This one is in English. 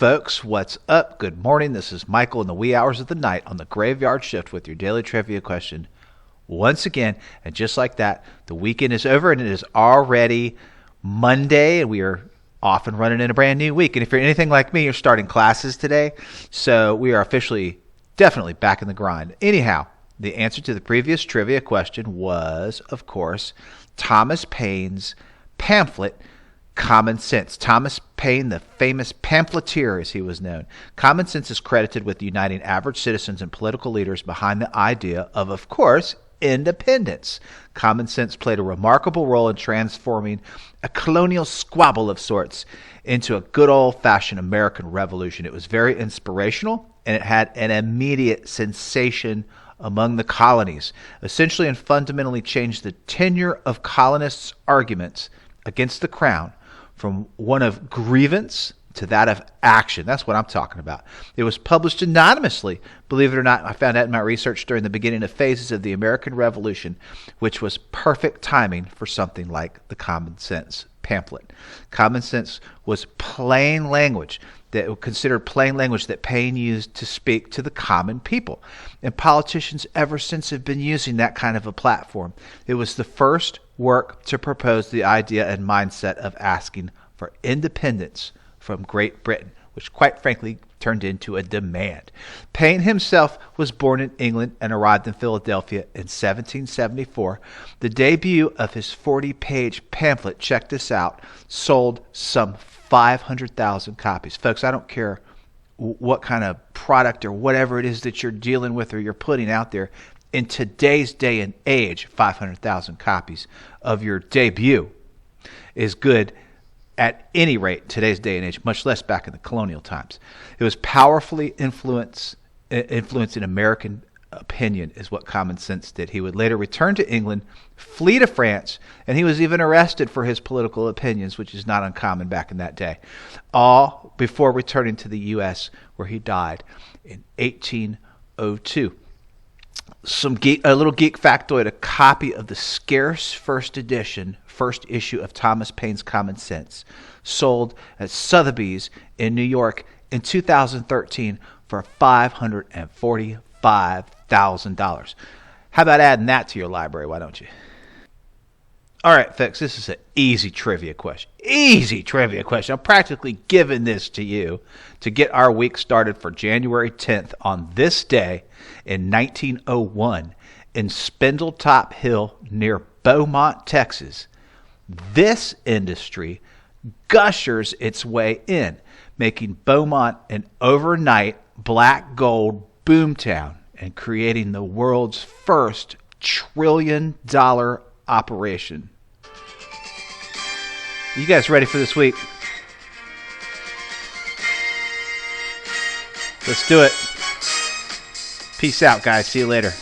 folks. What's up? Good morning. This is Michael in the wee hours of the night on the Graveyard Shift with your daily trivia question once again. And just like that, the weekend is over and it is already Monday, and we are off and running in a brand new week. And if you're anything like me, you're starting classes today. So we are officially, definitely back in the grind. Anyhow, the answer to the previous trivia question was, of course, Thomas Paine's pamphlet, Common Sense. Thomas Paine, the famous pamphleteer as he was known. Common Sense is credited with uniting average citizens and political leaders behind the idea of course, independence. Common Sense played a remarkable role in transforming a colonial squabble of sorts into a good old-fashioned American revolution. It was very inspirational, and it had an immediate sensation among the colonies, essentially and fundamentally changed the tenor of colonists' arguments against the crown from one of grievance to that of action. That's what I'm talking about. It was published anonymously, believe it or not. I found out in my research during the beginning of phases of the American Revolution, which was perfect timing for something like the Common Sense pamphlet. Common Sense was plain language, that considered plain language that Paine used to speak to the common people. And politicians ever since have been using that kind of a platform. It was the first work to propose the idea and mindset of asking for independence from Great Britain, which quite frankly turned into a demand. Paine himself was born in England and arrived in Philadelphia in 1774. The debut of his 40-page pamphlet, check this out, sold some 500,000 copies. Folks, I don't care what kind of product or whatever it is that you're dealing with or you're putting out there. In today's day and age, 500,000 copies of your debut is good at any rate in today's day and age, much less back in the colonial times. It was powerfully influencing American opinion is what Common Sense did. He would later return to England, flee to France, and he was even arrested for his political opinions, which is not uncommon back in that day, all before returning to the U.S., where he died in 1802. A little geek factoid, a copy of the scarce first issue of Thomas Paine's Common Sense sold at Sotheby's in New York in 2013 for $545,000. How about adding that to your library? Why don't you? All right, folks, this is an easy trivia question. Easy trivia question. I'm practically giving this to you to get our week started for January 10th on this day in 1901 in Spindletop Hill near Beaumont, Texas. This industry gushers its way in, making Beaumont an overnight black gold boomtown and creating the world's first trillion-dollar operation. You guys ready for this week? Let's do it. Peace out, guys. See you later.